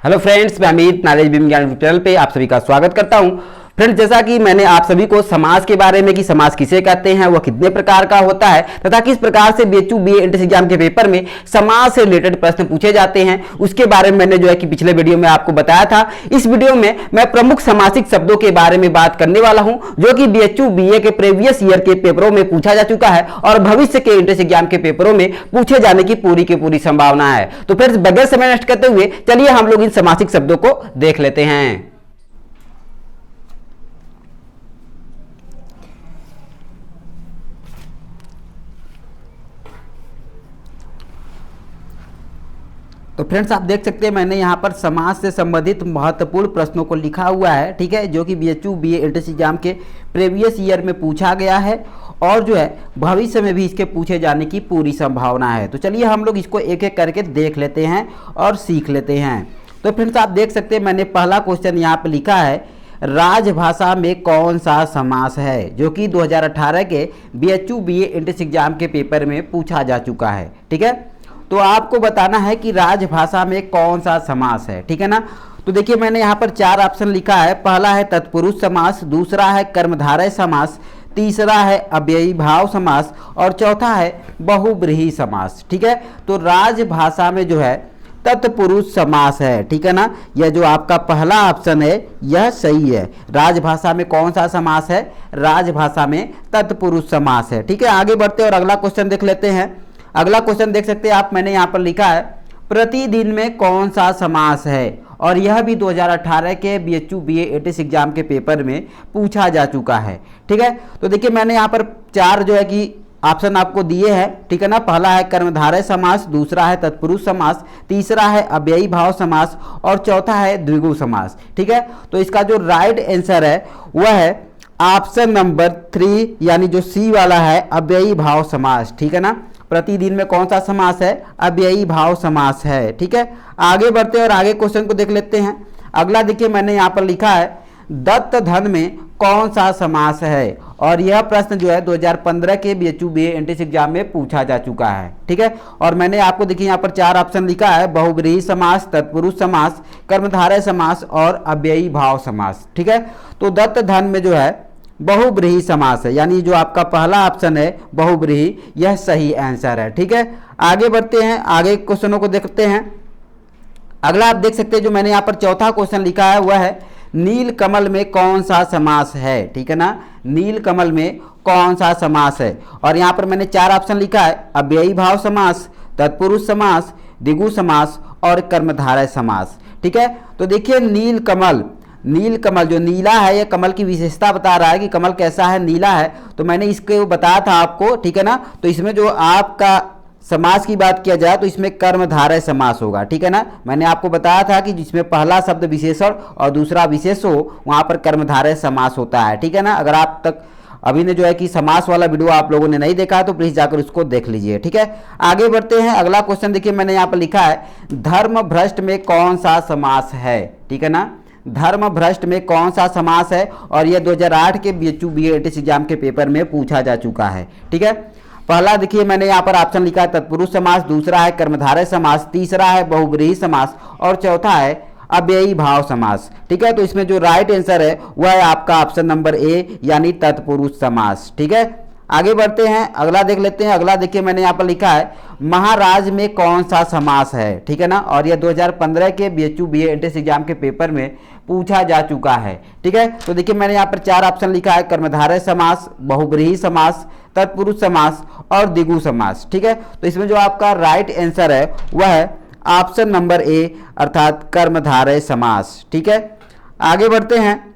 Hello friends, मैं Amit knowledge beam ज्ञान channel पे आप सभी का स्वागत करता हूं। फ्रेंड्स, जैसा कि मैंने आप सभी को समास के बारे में कि समास किसे कहते हैं, वह कितने प्रकार का होता है तथा किस प्रकार से बीएचयू बीए एंट्रेंस एग्जाम के पेपर में समास से रिलेटेड प्रश्न पूछे जाते हैं, उसके बारे में मैंने जो है कि पिछले वीडियो में आपको बताया था। इस वीडियो में मैं प्रमुख समासिक शब्दों के बारे में बात करने वाला हूं जो कि बीएचयू बीए के प्रीवियस ईयर के पेपरों में पूछा जा चुका है और भविष्य के एंट्रेंस एग्जाम के पेपरों में पूछे जाने की पूरी संभावना है। तो फ्रेंड्स, बगैर समय नष्ट करते हुए चलिए हम लोग इन समासिक शब्दों को देख लेते हैं। तो फ्रेंड्स, आप देख सकते हैं मैंने यहाँ पर समास से संबंधित महत्वपूर्ण प्रश्नों को लिखा हुआ है, ठीक है, जो कि बीएचयू बीए एंट्रेंस एग्जाम के प्रीवियस ईयर में पूछा गया है और जो है भविष्य में भी इसके पूछे जाने की पूरी संभावना है। तो चलिए हम लोग इसको एक एक करके देख लेते हैं और सीख लेते हैं। तो फ्रेंड्स, आप देख सकते हैं मैंने पहला क्वेश्चन यहाँ पर लिखा है, राजभाषा में कौन सा समास है, जो कि 2018 के बीएचयू बीए एंट्रेंस एग्जाम के पेपर में पूछा जा चुका है। ठीक है, तो आपको बताना है कि राजभाषा में कौन सा समास है, ठीक है ना। तो देखिए मैंने यहाँ पर 4 ऑप्शन लिखा है। पहला है तत्पुरुष समास, दूसरा है कर्मधारय समास, तीसरा है अव्ययी भाव समास और चौथा है बहुब्रीहि समास। ठीक है, तो राजभाषा में जो है तत्पुरुष समास है, ठीक है ना। यह जो आपका पहला ऑप्शन है यह सही है। राजभाषा में कौन सा समास है? राजभाषा में तत्पुरुष समास है। ठीक है, आगे बढ़ते और अगला क्वेश्चन देख लेते हैं। अगला क्वेश्चन देख सकते हैं आप, मैंने यहाँ पर लिखा है प्रतिदिन में कौन सा समास है, और यह भी 2018 के बीएचयू बीए एंट्रेंस एग्जाम के पेपर में पूछा जा चुका है। ठीक है, तो देखिए मैंने यहाँ पर 4 जो है कि ऑप्शन आपको दिए हैं, ठीक है ना। पहला है कर्मधारय समास, दूसरा है तत्पुरुष समास, तीसरा है अव्ययी भाव समास और चौथा है द्विगु समास। ठीक है, तो इसका जो राइट आंसर है वह है ऑप्शन नंबर 3 यानी जो सी वाला है, अव्ययी भाव समास। ठीक है ना, प्रतिदिन में कौन सा समास है? अव्ययी भाव समास है। ठीक है, आगे बढ़ते और आगे क्वेश्चन को देख लेते हैं। अगला देखिए मैंने यहाँ पर लिखा है दत्त धन में कौन सा समास है, और यह प्रश्न जो है 2015 के बीएचयू बीए एंट्रेंस एग्जाम में पूछा जा चुका है। ठीक है, और मैंने आपको देखिए यहाँ पर 4 ऑप्शन लिखा है, बहुब्रीहि समास, तत्पुरुष समास, कर्मधारय समास और अव्ययी भाव समास। ठीक है, तो दत्त धन में जो है बहुब्रीहि समास है, यानी जो आपका पहला ऑप्शन है बहुब्रीहि, यह सही आंसर है। ठीक है, आगे बढ़ते हैं, आगे क्वेश्चनों को देखते हैं। अगला आप देख सकते हैं जो मैंने यहाँ पर चौथा क्वेश्चन लिखा है वह है नील कमल में कौन सा समास है। ठीक है ना, नील कमल में कौन सा समास है, और यहाँ पर मैंने 4 ऑप्शन लिखा है, अव्ययी भाव समास, तत्पुरुष समास, द्विगु समास और कर्मधारय समास। ठीक है, तो देखिए नील कमल जो नीला है, ये कमल की विशेषता बता रहा है कि कमल कैसा है, नीला है। तो मैंने इसको बताया था आपको, ठीक है ना। तो इसमें जो आपका समास की बात किया जाए तो इसमें कर्मधारय समास होगा। ठीक है ना, मैंने आपको बताया था कि जिसमें पहला शब्द विशेषण और दूसरा विशेष हो वहां पर कर्मधारय समास होता है। ठीक है ना, अगर आप तक अभी ने जो है कि समास वाला वीडियो आप लोगों ने नहीं देखा तो प्लीज जाकर उसको देख लीजिए। ठीक है, आगे बढ़ते हैं। अगला क्वेश्चन देखिए मैंने यहाँ पर लिखा है धर्म भ्रष्ट में कौन सा समास है। ठीक है ना, धर्म भ्रष्ट में कौन सा समास है, और यह 2008 के बीएचयू बीए एंट्रेंस एग्जाम के पेपर में पूछा जा चुका है। ठीक है, पहला देखिए मैंने यहाँ पर ऑप्शन लिखा है तत्पुरुष समास, दूसरा है कर्मधारय समास, तीसरा है बहुब्रीहि समास और चौथा है अव्ययी भाव समास। ठीक है, तो इसमें जो राइट आंसर है वह है आपका ऑप्शन नंबर ए यानी तत्पुरुष समास। ठीक है, आगे बढ़ते हैं, अगला देख लेते हैं। अगला देखिए मैंने यहाँ पर लिखा है महाराज में कौन सा समास है। ठीक है ना, और यह 2015 के बीएचयू बीए एंट्रेंस एग्जाम के पेपर में पूछा जा चुका है। ठीक है, तो देखिए मैंने यहाँ पर 4 ऑप्शन लिखा है, कर्मधारय समास, बहुब्रीहि समास, तत्पुरुष समास और द्विगु समास। ठीक है, तो इसमें जो आपका राइट आंसर है वह है ऑप्शन नंबर ए अर्थात कर्मधारय समास। ठीक है, आगे बढ़ते हैं।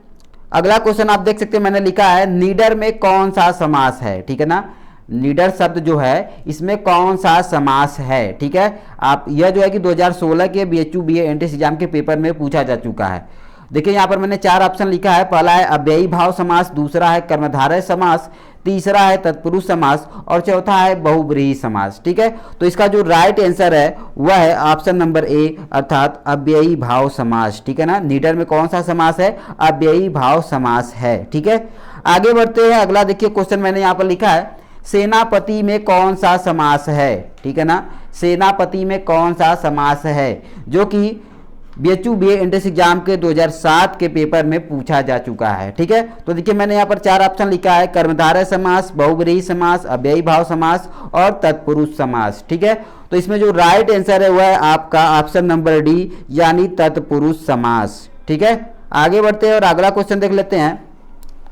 अगला क्वेश्चन आप देख सकते हैं मैंने लिखा है नीडर में कौन सा समास है। ठीक है ना, नीडर शब्द जो है इसमें कौन सा समास है। ठीक है, आप यह जो है कि 2016 के बीएचयू बीए एंट्रेंस एग्जाम के पेपर में पूछा जा चुका है। देखिए यहाँ पर मैंने 4 ऑप्शन लिखा है, पहला है अव्ययी भाव समास, दूसरा है कर्मधारय समास, तीसरा है तत्पुरुष समास और चौथा है बहुब्रीहि समास। ठीक है, तो इसका जो राइट आंसर है वह है ऑप्शन नंबर ए अर्थात अव्ययी भाव समास। ठीक है ना, नीडर में कौन सा समास है? अव्ययी भाव समास है। ठीक है, आगे बढ़ते हैं। अगला देखिए क्वेश्चन मैंने यहाँ पर लिखा है सेनापति में कौन सा समास है। ठीक है ना, सेनापति में कौन सा समास है, जो कि बीएचयू बीए एंट्रेंस एग्जाम के 2007 के पेपर में पूछा जा चुका है। ठीक है, तो देखिए मैंने यहाँ पर 4 ऑप्शन लिखा है, कर्मधारय समास, बहुव्रीहि समास, अव्ययी भाव समास और तत्पुरुष समास। ठीक है, तो इसमें जो राइट आंसर है वह है आपका ऑप्शन नंबर डी यानी तत्पुरुष समास। ठीक है, आगे बढ़ते हैं और अगला क्वेश्चन देख लेते हैं।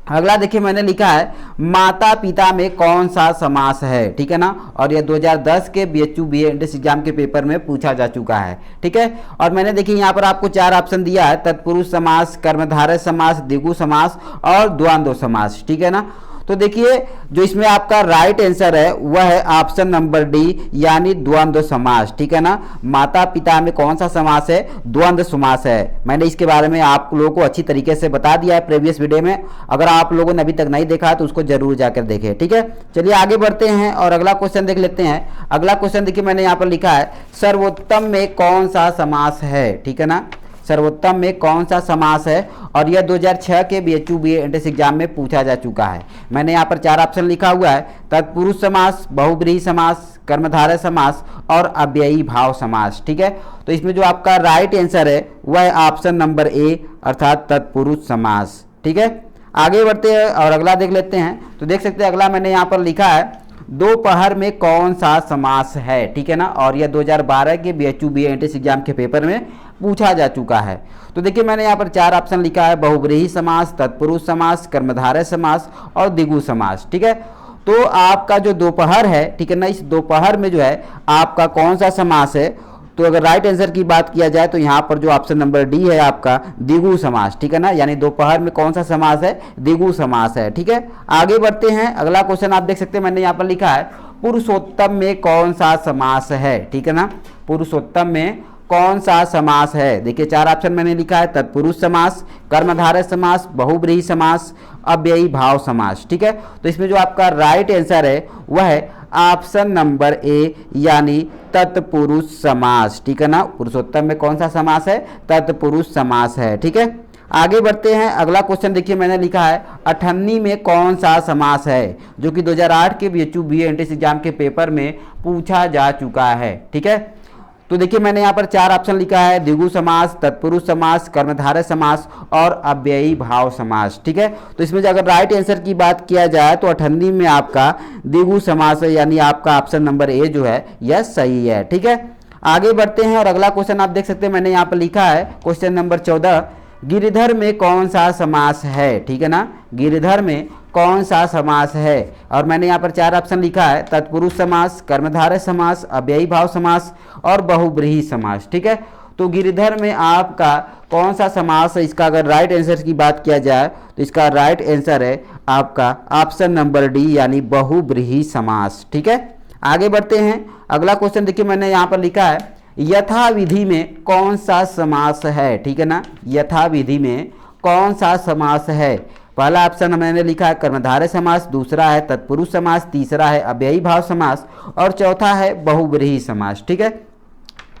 अगला देखिए मैंने लिखा है माता पिता में कौन सा समास है। ठीक है ना, और यह 2010 के बीएचयू बीए एंट्रेंस एग्जाम के पेपर में पूछा जा चुका है। ठीक है, और मैंने देखिए यहाँ पर आपको 4 ऑप्शन दिया है, तत्पुरुष समास, कर्मधारय समास, द्विगु समास और द्वंद्व समास। ठीक है ना, तो देखिए जो इसमें आपका राइट आंसर है वह है ऑप्शन नंबर डी यानी द्वंद्व समास। ठीक है ना, माता पिता में कौन सा समास है, द्वंद्व समास है। मैंने इसके बारे में आप लोगों को अच्छी तरीके से बता दिया है प्रीवियस वीडियो में, अगर आप लोगों ने अभी तक नहीं देखा तो उसको जरूर जाकर देखें। ठीक है, चलिए आगे बढ़ते हैं और अगला क्वेश्चन देख लेते हैं। अगला क्वेश्चन देखिए मैंने यहाँ पर लिखा है सर्वोत्तम में कौन सा समास है। ठीक है ना, सर्वोत्तम में कौन सा समास है, और यह 2006 के बीएचयू बीए एंट्रेंस एग्जाम में पूछा जा चुका है। मैंने यहाँ पर 4 ऑप्शन लिखा हुआ है, तत्पुरुष समास, बहुव्रीहि समास, कर्मधारय समास और अव्ययी भाव समास। ठीक है, तो इसमें जो आपका राइट आंसर है वह है ऑप्शन नंबर ए अर्थात तत्पुरुष समास। ठीक है, आगे बढ़ते हैं और अगला देख लेते हैं। तो देख सकते हैं अगला मैंने यहाँ पर लिखा है दोपहर में कौन सा समास है। ठीक है ना, और यह 2012 के बीएचयू बीए एंट्रेंस एग्जाम के पेपर में पूछा जा चुका है। तो देखिए मैंने यहाँ पर 4 ऑप्शन लिखा है, बहुव्रीहि समास, तत्पुरुष समास, कर्मधारय समास और द्विगु समास। ठीक है, तो आपका जो दोपहर है, ठीक है ना, इस दोपहर में जो है आपका कौन सा समास है, तो अगर राइट आंसर की बात किया जाए तो यहाँ पर जो ऑप्शन नंबर डी है आपका द्विगु समास। ठीक है ना, यानी दोपहर में कौन सा समास है, द्विगु समास है। ठीक है, आगे बढ़ते हैं। अगला क्वेश्चन आप देख सकते हैं मैंने यहाँ पर लिखा है पुरुषोत्तम में कौन सा समास है। ठीक है ना, पुरुषोत्तम में कौन सा समास है। देखिए 4 ऑप्शन मैंने लिखा है, तत्पुरुष समास, कर्मधारय समास, बहुव्रीहि समास, अव्ययी भाव समास। ठीक है, तो इसमें जो आपका राइट आंसर है वह है ऑप्शन नंबर ए यानी तत्पुरुष समास। ठीक है ना, पुरुषोत्तम में कौन सा समास है, तत्पुरुष समास है। ठीक है, आगे बढ़ते हैं। अगला क्वेश्चन देखिए मैंने लिखा है अठन्नी में कौन सा समास है, जो कि 2008 के बीएचयू बीए एंट्रेंस एग्जाम के पेपर में पूछा जा चुका है। ठीक है, तो देखिए मैंने यहाँ पर 4 ऑप्शन लिखा है, द्विगु समास, तत्पुरुष समास, कर्मधारय समास और अव्ययी भाव समास। ठीक है, तो इसमें अगर राइट आंसर की बात किया जाए तो अठन्नी में आपका द्विगु समास है, यानी आपका ऑप्शन नंबर ए जो है यह सही है। ठीक है, आगे बढ़ते हैं और अगला क्वेश्चन आप देख सकते हैं मैंने यहाँ पर लिखा है क्वेश्चन नंबर 14, गिरिधर में कौन सा समास है। ठीक है ना, गिरिधर में कौन सा समास है, और मैंने यहाँ पर 4 ऑप्शन लिखा है, तत्पुरुष समास, कर्मधारय समास, अव्ययी भाव समास और बहुव्रीहि समास। ठीक है, तो गिरिधर में आपका कौन सा समास है, इसका अगर राइट आंसर की बात किया जाए तो इसका राइट आंसर है आपका ऑप्शन नंबर डी यानी बहुव्रीहि समास। ठीक है, आगे बढ़ते हैं। अगला क्वेश्चन देखिए मैंने यहाँ पर लिखा है यथाविधि में कौन सा समास है। ठीक है ना, यथाविधि में कौन सा समास है। पहला ऑप्शन मैंने लिखा है कर्मधारय समास, दूसरा है तत्पुरुष समास, तीसरा है अव्ययी भाव समास और चौथा है बहुव्रीहि समास। ठीक है,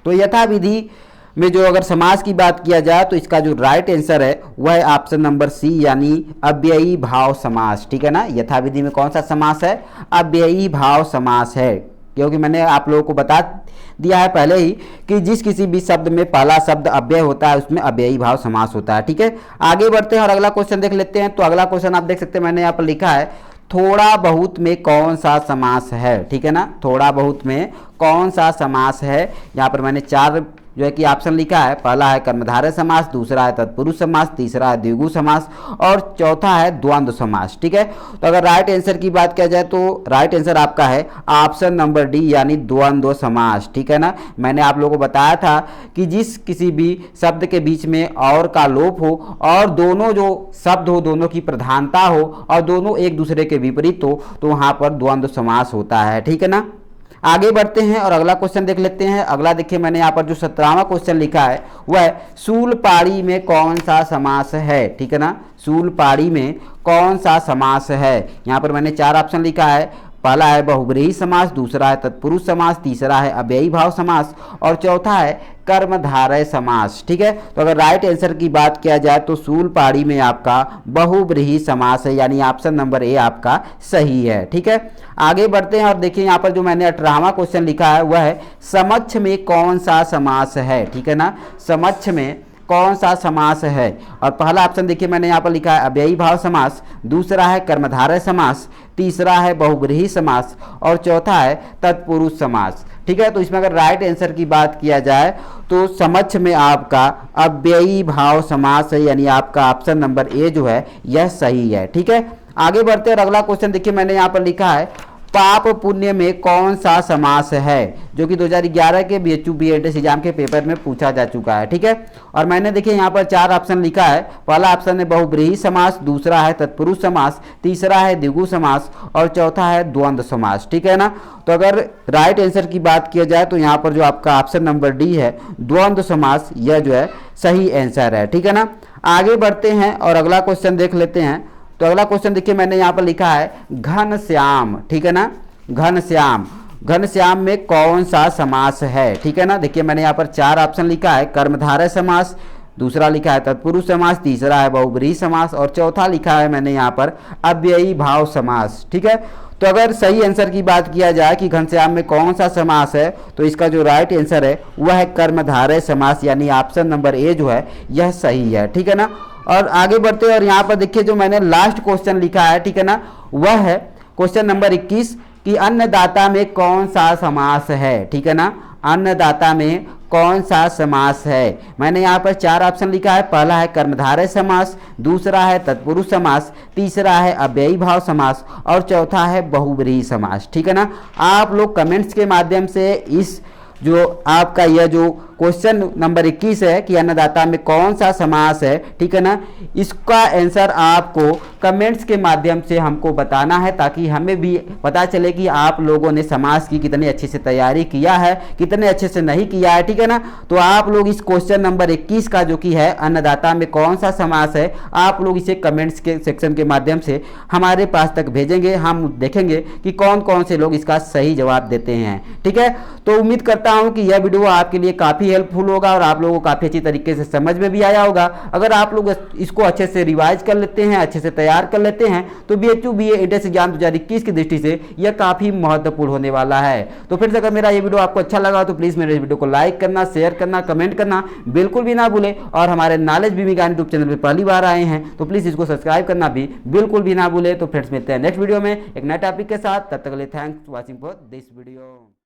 तो यथाविधि में जो अगर समास की बात किया जाए तो इसका जो राइट आंसर है वह है ऑप्शन नंबर सी यानी अव्ययी भाव समास। ठीक है ना, यथाविधि में कौन सा समास है, अव्ययी भाव समास है, क्योंकि मैंने आप लोगों को बता दिया है पहले ही कि जिस किसी भी शब्द में पहला शब्द अव्यय होता है उसमें अव्ययी भाव समास होता है। ठीक है, आगे बढ़ते हैं और अगला क्वेश्चन देख लेते हैं। तो अगला क्वेश्चन आप देख सकते हैं मैंने यहाँ पर लिखा है थोड़ा बहुत में कौन सा समास है। ठीक है ना, थोड़ा बहुत में कौन सा समास है। यहाँ पर मैंने 4 जो है कि ऑप्शन लिखा है, पहला है कर्मधारय समास, दूसरा है तत्पुरुष समास, तीसरा है द्विगु समास और चौथा है द्वंद्व समास। ठीक है, तो अगर राइट आंसर की बात किया जाए तो राइट आंसर आपका है ऑप्शन नंबर डी यानी द्वंद्व समास। ठीक है ना, मैंने आप लोगों को बताया था कि जिस किसी भी शब्द के बीच में और का लोप हो और दोनों जो शब्द हो दोनों की प्रधानता हो और दोनों एक दूसरे के विपरीत हो तो वहां पर द्वंद्व समास होता है। ठीक है ना, आगे बढ़ते हैं और अगला क्वेश्चन देख लेते हैं। अगला देखिए मैंने यहाँ पर जो 17वां क्वेश्चन लिखा है वह शूलपाड़ी में कौन सा समास है। ठीक है ना, शूलपाड़ी में कौन सा समास है। यहाँ पर मैंने 4 ऑप्शन लिखा है, पहला है बहुब्रीहि समास, दूसरा है तत्पुरुष समास, तीसरा है अव्ययी भाव समास और चौथा है कर्मधारय समास। ठीक है, तो अगर राइट आंसर की बात किया जाए तो शूलपाणी में आपका बहुब्रीहि समास है, यानी ऑप्शन नंबर ए आपका सही है। ठीक है, आगे बढ़ते हैं और देखिए यहाँ पर जो मैंने 18वां क्वेश्चन लिखा है वह है समक्ष में कौन सा समास है। ठीक है ना, समक्ष में कौन सा समास है, और पहला ऑप्शन देखिए मैंने यहाँ पर लिखा है अव्ययी भाव समास, दूसरा है कर्मधारय समास, तीसरा है बहुब्रीहि समास और चौथा है तत्पुरुष समास। ठीक है, तो इसमें अगर राइट आंसर की बात किया जाए तो समक्ष में आपका अव्ययी भाव समास है, यानी आपका ऑप्शन नंबर ए जो है यह सही है। ठीक है, आगे बढ़ते हैं और अगला क्वेश्चन देखिए मैंने यहाँ पर लिखा है पाप पुण्य में कौन सा समास है, जो कि 2011 के BHU BA एग्जाम के पेपर में पूछा जा चुका है। ठीक है, और मैंने देखिए यहाँ पर 4 ऑप्शन लिखा है। पहला ऑप्शन है बहुब्रीहि समास, दूसरा है तत्पुरुष समास, तीसरा है द्विगु समास और चौथा है द्वंद्व समास। ठीक है ना, तो अगर राइट आंसर की बात किया जाए तो यहाँ पर जो आपका ऑप्शन नंबर डी है द्वंद्व समास, यह जो है सही आंसर है। ठीक है ना, आगे बढ़ते हैं और अगला क्वेश्चन देख लेते हैं। तो अगला क्वेश्चन देखिए मैंने यहाँ पर लिखा है घनश्याम। ठीक है ना, घनश्याम, घनश्याम में कौन सा समास है। ठीक है ना, देखिए मैंने यहाँ पर 4 ऑप्शन लिखा है कर्मधारय समास, दूसरा लिखा है तत्पुरुष समास, तीसरा है बहुब्रीहि समास और चौथा लिखा है मैंने यहाँ पर अव्ययी भाव समास। ठीक है, तो अगर सही आंसर की बात किया जाए कि घनश्याम में कौन सा समास है तो इसका जो राइट आंसर है वह है कर्मधारय समास, यानी ऑप्शन नंबर ए जो है यह सही है। ठीक है ना, और आगे बढ़ते हैं और यहाँ पर देखिए जो मैंने लास्ट क्वेश्चन लिखा है, ठीक है ना, वह है क्वेश्चन नंबर 21 कि अन्नदाता में कौन सा समास है। ठीक है ना, अन्नदाता में कौन सा समास है। मैंने यहाँ पर 4 ऑप्शन लिखा है। पहला है कर्मधारय समास, दूसरा है तत्पुरुष समास, तीसरा है अव्ययी भाव समास और चौथा है बहुब्रीहि समास। ठीक है ना, आप लोग कमेंट्स के माध्यम से इस जो आपका यह जो क्वेश्चन नंबर 21 है कि अन्नदाता में कौन सा समास है, ठीक है ना, इसका आंसर आपको कमेंट्स के माध्यम से हमको बताना है ताकि हमें भी पता चले कि आप लोगों ने समास की कितने अच्छे से तैयारी किया है, कितने अच्छे से नहीं किया है। ठीक है ना, तो आप लोग इस क्वेश्चन नंबर 21 का जो कि है अन्नदाता में कौन सा समास है, आप लोग इसे कमेंट्स के सेक्शन के माध्यम से हमारे पास तक भेजेंगे। हम देखेंगे कि कौन कौन से लोग इसका सही जवाब देते हैं। ठीक है, तो उम्मीद करता हूं कि यह वीडियो आपके लिए काफ़ी हेल्पफुल होगा और आप लोगों को काफ़ी अच्छी तरीके से समझ में भी आया होगा। अगर आप लोग इसको अच्छे से रिवाइज कर लेते हैं, अच्छे से तैयार कर लेते हैं तो BHU BA एंट्रेंस एग्जाम 2021 की दृष्टि से यह काफ़ी महत्वपूर्ण होने वाला है। तो फ्रेंड्स, अगर मेरा ये वीडियो आपको अच्छा लगा तो प्लीज़ मेरे वीडियो को लाइक करना, शेयर करना, कमेंट करना बिल्कुल भी ना भूलें और हमारे नॉलेज बीमी ज्ञान यूट्यूब चैनल पर पहली बार आए हैं तो प्लीज़ इसको सब्सक्राइब करना भी बिल्कुल भी ना भूलें। तो फ्रेंड्स, मिलते हैं नेक्स्ट वीडियो में एक नए टॉपिक के साथ। तब तक के लिए thanks for watching for this video.